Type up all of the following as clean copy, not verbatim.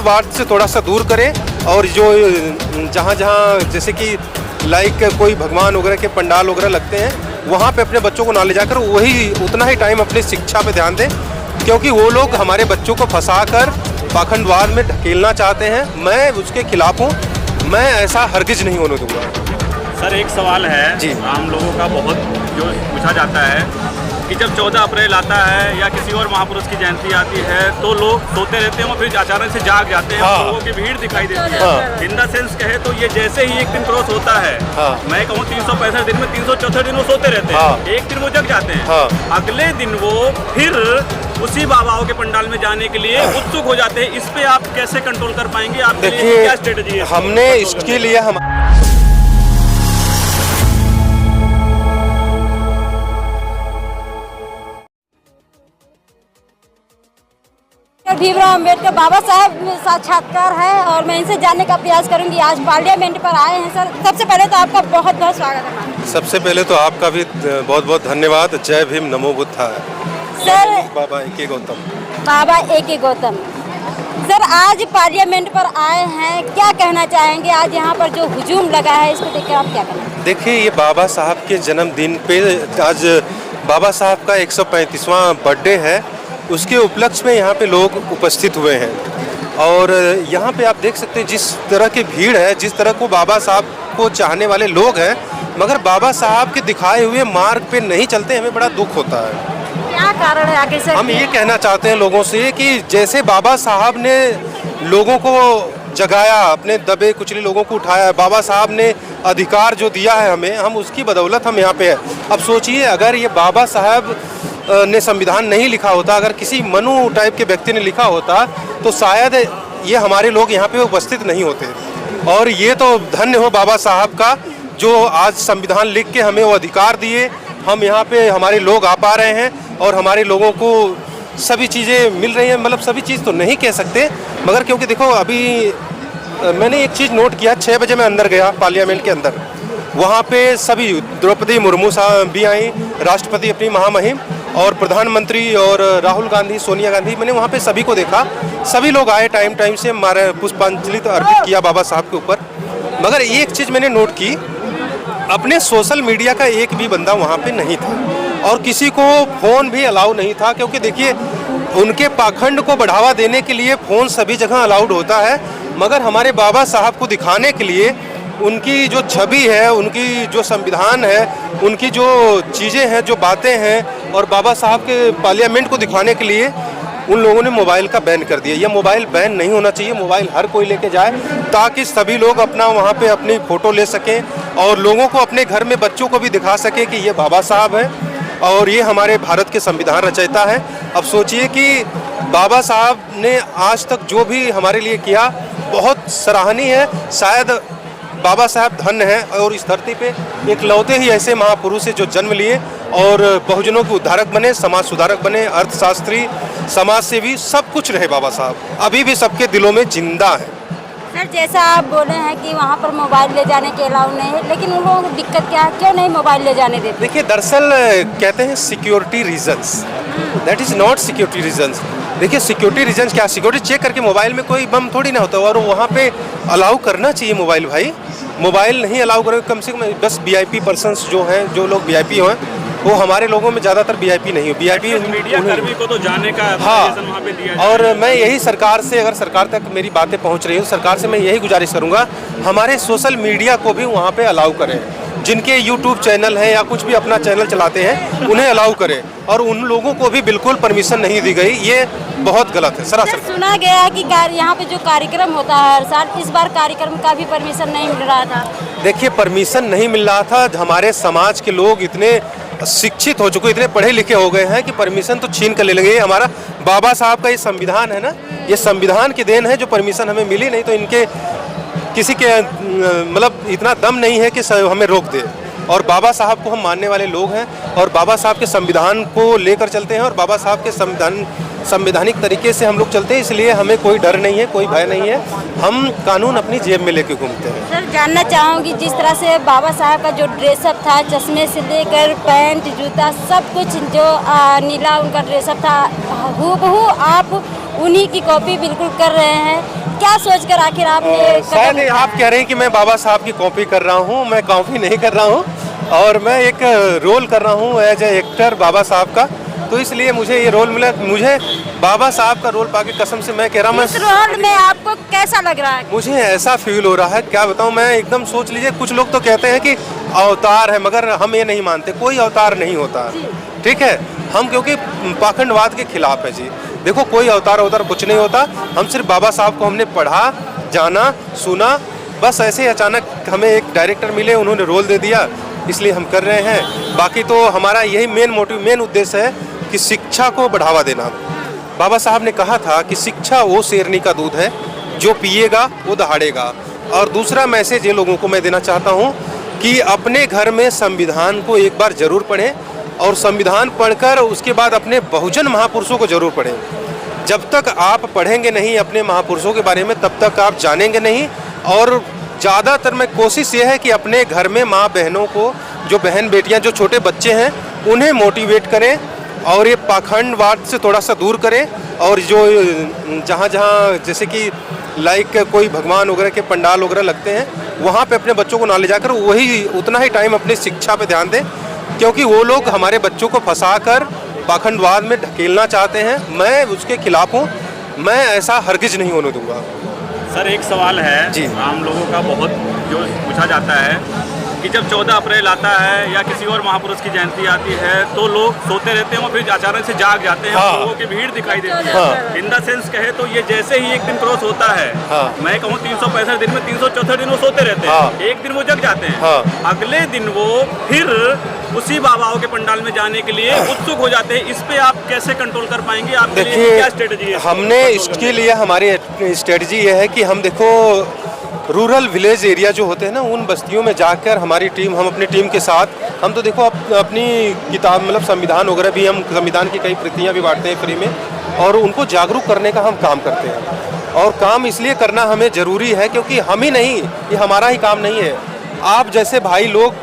भीड़भाड़ से थोड़ा सा दूर करें और जो जहाँ जहाँ जैसे कि लाइक कोई भगवान वगैरह के पंडाल वगैरह लगते हैं वहाँ पे अपने बच्चों को ना ले जाकर वही उतना ही टाइम अपनी शिक्षा पे ध्यान दें, क्योंकि वो लोग हमारे बच्चों को फंसाकर पाखंडवाद में ढकेलना चाहते हैं। मैं उसके खिलाफ हूँ, मैं ऐसा हरगिज नहीं होने दूंगा। सर एक सवाल है जी, आम लोगों का बहुत जो पूछा जाता है कि जब 14 अप्रैल आता है या किसी और महापुरुष की जयंती आती है तो लोग सोते रहते हैं और फिर अचानक से जाग जाते हैं। हाँ। लोगों की भीड़ दिखाई देती है। हाँ। इन द सेंस कहे तो ये जैसे ही एक दिन क्रॉस होता है, हाँ। मैं कहूँ 365 दिन में 364 दिन वो सोते रहते हैं। हाँ। एक दिन वो जग जाते हैं। हाँ। अगले दिन वो फिर उसी बाबाओं के पंडाल में जाने के लिए उत्सुक हो जाते हैं। इस पे आप कैसे कंट्रोल कर पाएंगे? आपके लिए क्या स्ट्रेटेजी है? हमने इसके लिए भीमराव अम्बेडकर बाबा साहब साक्षात्कार है और मैं इनसे जानने का प्रयास करूंगी। आज पार्लियामेंट पर आए हैं सर, सबसे पहले तो आपका बहुत बहुत स्वागत है। सबसे पहले तो आपका भी बहुत बहुत धन्यवाद। जय भीम, नमो बुद्धाय। सर बाबा ए.के. गौतम। बाबा ए.के. गौतम सर, आज पार्लियामेंट पर आए हैं, क्या कहना चाहेंगे? आज यहाँ पर जो हुजूम लगा है इसको देखकर आप क्या कहना? देखिए, ये बाबा साहब के जन्मदिन पे आज बाबा साहब का 135वां बर्थडे है, उसके उपलक्ष्य में यहाँ पे लोग उपस्थित हुए हैं और यहाँ पे आप देख सकते हैं जिस तरह की भीड़ है, जिस तरह को बाबा साहब को चाहने वाले लोग हैं, मगर बाबा साहब के दिखाए हुए मार्ग पे नहीं चलते। हमें बड़ा दुख होता है। क्या कारण है आगे सर? हम ये कहना चाहते हैं लोगों से कि जैसे बाबा साहब ने लोगों को जगाया, अपने दबे कुचले लोगों को उठाया, बाबा साहब ने अधिकार जो दिया है हमें, हम उसकी बदौलत हम यहाँ पे हैं। अब सोचिए, अगर ये बाबा साहब ने संविधान नहीं लिखा होता, अगर किसी मनु टाइप के व्यक्ति ने लिखा होता तो शायद ये हमारे लोग यहाँ पे उपस्थित नहीं होते। और ये तो धन्य हो बाबा साहब का जो आज संविधान लिख के हमें वो अधिकार दिए। हम यहाँ पे हमारे लोग आ पा रहे हैं और हमारे लोगों को सभी चीज़ें मिल रही हैं। मतलब सभी चीज़ तो नहीं कह सकते, मगर क्योंकि देखो अभी मैंने एक चीज़ नोट किया, 6 बजे मैं अंदर गया पार्लियामेंट के अंदर, वहाँ पे सभी द्रौपदी मुर्मू साहब भी आई, राष्ट्रपति अपनी महामहिम और प्रधानमंत्री और राहुल गांधी, सोनिया गांधी, मैंने वहाँ पे सभी को देखा। सभी लोग आए, टाइम टाइम से हमारे पुष्पांजलि अर्पित किया बाबा साहब के ऊपर। मगर एक चीज़ मैंने नोट की, अपने सोशल मीडिया का एक भी बंदा वहाँ पे नहीं था और किसी को फ़ोन भी अलाउ नहीं था, क्योंकि देखिए उनके पाखंड को बढ़ावा देने के लिए फ़ोन सभी जगह अलाउड होता है, मगर हमारे बाबा साहब को दिखाने के लिए उनकी जो छवि है, उनकी जो संविधान है, उनकी जो चीज़ें हैं, जो बातें हैं, और बाबा साहब के पार्लियामेंट को दिखाने के लिए उन लोगों ने मोबाइल का बैन कर दिया। ये मोबाइल बैन नहीं होना चाहिए, मोबाइल हर कोई लेके जाए ताकि सभी लोग अपना वहाँ पे अपनी फ़ोटो ले सकें और लोगों को अपने घर में बच्चों को भी दिखा सकें कि ये बाबा साहब हैं और ये हमारे भारत के संविधान रचयिता है। अब सोचिए कि बाबा साहब ने आज तक जो भी हमारे लिए किया बहुत सराहनीय है। शायद बाबा साहब धन्य हैं और इस धरती पे इकलौते ही ऐसे महापुरुष हैं जो जन्म लिए और बहुजनों के उद्धारक बने, समाज सुधारक बने, अर्थशास्त्री, समाज सेवी, सब कुछ रहे बाबा साहब, अभी भी सबके दिलों में जिंदा है। सर, जैसा आप बोले हैं कि वहाँ पर मोबाइल ले जाने के अलाउ नहीं है, लेकिन उन लोगों को दिक्कत क्या है, क्यों नहीं मोबाइल ले जाने देते? देखिए, दरअसल कहते हैं security reasons, that is not security reasons. देखिए, सिक्योरिटी रीजंस क्या, सिक्योरिटी चेक करके मोबाइल में कोई बम थोड़ी ना होता है और वहाँ पे अलाउ करना चाहिए मोबाइल। भाई मोबाइल नहीं अलाउ करें, कम से कम 10 VIP पर्सन्स जो हैं, जो लोग VIP हैं, वो हमारे लोगों में ज़्यादातर VIP नहीं हो, VIP मीडिया कर्मी को तो जाने का वहाँ पे दिया है। और मैं यही सरकार से, अगर सरकार तक मेरी बातें पहुँच रही हो, सरकार से मैं यही गुजारिश करूँगा, हमारे सोशल मीडिया को भी वहाँ पे अलाउ करें। जिनके YouTube चैनल हैं या कुछ भी अपना चैनल चलाते हैं उन्हें अलाउ करें, और उन लोगों को भी बिल्कुल परमिशन नहीं दी गई। ये बहुत गलत है सरासर। सुना गया है कि यहाँ पे जो कार्यक्रम होता है हर साल, इस बार कार्यक्रम का भी परमिशन नहीं मिल रहा था। देखिए, परमिशन नहीं मिल रहा था, हमारे समाज के लोग इतने शिक्षित हो चुके, इतने पढ़े लिखे हो गए हैं कि परमिशन तो छीन कर ले लेंगे। हमारा बाबा साहब का ये संविधान है ना, ये संविधान की देन है जो परमिशन हमें मिली, नहीं तो इनके किसी के मतलब इतना दम नहीं है कि हमें रोक दे। और बाबा साहब को हम मानने वाले लोग हैं और बाबा साहब के संविधान को लेकर चलते हैं और बाबा साहब के संवैधानिक तरीके से हम लोग चलते हैं, इसलिए हमें कोई डर नहीं है, कोई भय नहीं है, हम कानून अपनी जेब में लेके घूमते हैं। सर, जानना चाहूँगी, जिस तरह से बाबा साहब का जो ड्रेसअप था, चश्मे से लेकर पैंट, जूता, सब कुछ जो नीला उनका ड्रेसअप था, हूबहू आप उन्हीं की कॉपी बिल्कुल कर रहे हैं। क्या सोचकर आखिर आपने ये कदम शायद उठाया? आप कह रहे हैं कि मैं बाबा साहब की कॉपी कर रहा हूँ। मैं कॉपी नहीं कर रहा हूँ और मैं एक रोल कर रहा हूँ एज ए एक्टर बाबा साहब का, तो इसलिए मुझे ये रोल मिला। मुझे बाबा साहब का रोल पाके कसम से मैं कह रहा हूँ, इस रोल में आपको कैसा लग रहा है? मुझे ऐसा फील हो रहा है, क्या बताऊँ मैं, एकदम सोच लीजिए। कुछ लोग तो कहते हैं कि अवतार है, मगर हम ये नहीं मानते, कोई अवतार नहीं होता। ठीक है, हम क्योंकि पाखंडवाद के खिलाफ है जी। देखो, कोई अवतार कुछ नहीं होता। हम सिर्फ बाबा साहब को हमने पढ़ा, जाना, सुना, बस ऐसे अचानक हमें एक डायरेक्टर मिले, उन्होंने रोल दे दिया, इसलिए हम कर रहे हैं। बाकी तो हमारा यही मेन उद्देश्य है कि शिक्षा को बढ़ावा देना। बाबा साहब ने कहा था कि शिक्षा वो शेरनी का दूध है, जो पिएगा वो दहाड़ेगा। और दूसरा मैसेज ये लोगों को मैं देना चाहता हूँ कि अपने घर में संविधान को एक बार जरूर पढ़ें, और संविधान पढ़कर उसके बाद अपने बहुजन महापुरुषों को जरूर पढ़ें। जब तक आप पढ़ेंगे नहीं अपने महापुरुषों के बारे में, तब तक आप जानेंगे नहीं। और ज़्यादातर मैं कोशिश ये है कि अपने घर में माँ बहनों को, जो बहन बेटियाँ, जो छोटे बच्चे हैं, उन्हें मोटिवेट करें और ये पाखंडवाद से थोड़ा सा दूर करें। और जो जहाँ जहाँ जैसे कि लाइक कोई भगवान वगैरह के पंडाल वगैरह लगते हैं, वहाँ पे अपने बच्चों को ना ले जाकर वही उतना ही टाइम अपनी शिक्षा पे ध्यान दें, क्योंकि वो लोग हमारे बच्चों को फंसाकर पाखंडवाद में ढकेलना चाहते हैं। मैं उसके खिलाफ हूँ, मैं ऐसा हरगिज नहीं होने दूंगा। सर, एक सवाल है जी। आम लोगों का बहुत जो पूछा जाता है कि जब 14 अप्रैल आता है या किसी और महापुरुष की जयंती आती है तो लोग सोते रहते हैं और फिर अचानक से जाग जाते हैं। हाँ। लोगों की भीड़ दिखाई देती है। हाँ। इन द सेंस कहे तो ये जैसे ही एक दिन क्रॉस होता है, हाँ। मैं कहूँ 365 दिन में 364 दिन वो सोते रहते हैं। हाँ। एक दिन वो जग जाते हैं। हाँ। अगले दिन वो फिर उसी बाबाओं के पंडाल में जाने के लिए उत्सुक हो जाते हैं। इस पे आप कैसे कंट्रोल कर पाएंगे? आपके लिए क्या स्ट्रेटजी है? हमने इसके लिए हमारी स्ट्रेटजी ये है कि हम देखो रूरल विलेज एरिया जो होते हैं ना, उन बस्तियों में जाकर हमारी टीम, हम अपनी टीम के साथ, हम तो देखो अपनी किताब मतलब संविधान वगैरह भी, हम संविधान की कई प्रतियां भी बांटते हैं फ्री में, और उनको जागरूक करने का हम काम करते हैं। और काम इसलिए करना हमें ज़रूरी है क्योंकि हम ही नहीं, ये हमारा ही काम नहीं है, आप जैसे भाई लोग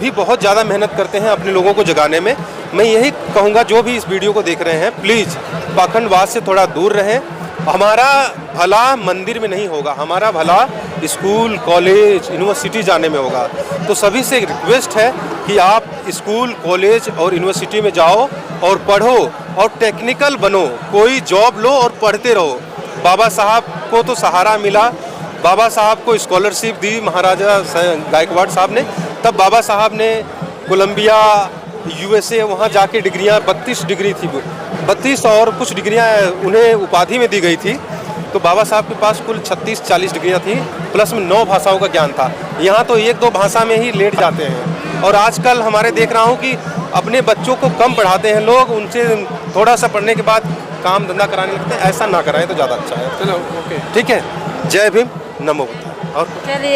भी बहुत ज़्यादा मेहनत करते हैं अपने लोगों को जगाने में। मैं यही कहूँगा, जो भी इस वीडियो को देख रहे हैं, प्लीज़ पाखंडवाद से थोड़ा दूर रहें। हमारा भला मंदिर में नहीं होगा, हमारा भला स्कूल, कॉलेज, यूनिवर्सिटी जाने में होगा। तो सभी से रिक्वेस्ट है कि आप स्कूल, कॉलेज और यूनिवर्सिटी में जाओ और पढ़ो और टेक्निकल बनो, कोई जॉब लो और पढ़ते रहो। बाबा साहब को तो सहारा मिला, बाबा साहब को स्कॉलरशिप दी महाराजा गायकवाड़ साहब ने, तब बाबा साहब ने कोलंबिया, USA वहाँ जाके डिग्रियाँ, 32 डिग्री थी, 32 और कुछ डिग्रियाँ उन्हें उपाधि में दी गई थी। तो बाबा साहब के पास कुल 36-40 डिग्रियाँ थी, प्लस में 9 भाषाओं का ज्ञान था। यहाँ तो 1-2 भाषा में ही लेट जाते हैं। और आजकल हमारे देख रहा हूँ कि अपने बच्चों को कम पढ़ाते हैं लोग, उनसे थोड़ा सा पढ़ने के बाद काम धंधा कराने लगते हैं। ऐसा ना कराएं तो ज़्यादा अच्छा है। चलो, ओके, ठीक है। जय भीम, नमो बुद्धाय। और चलिए।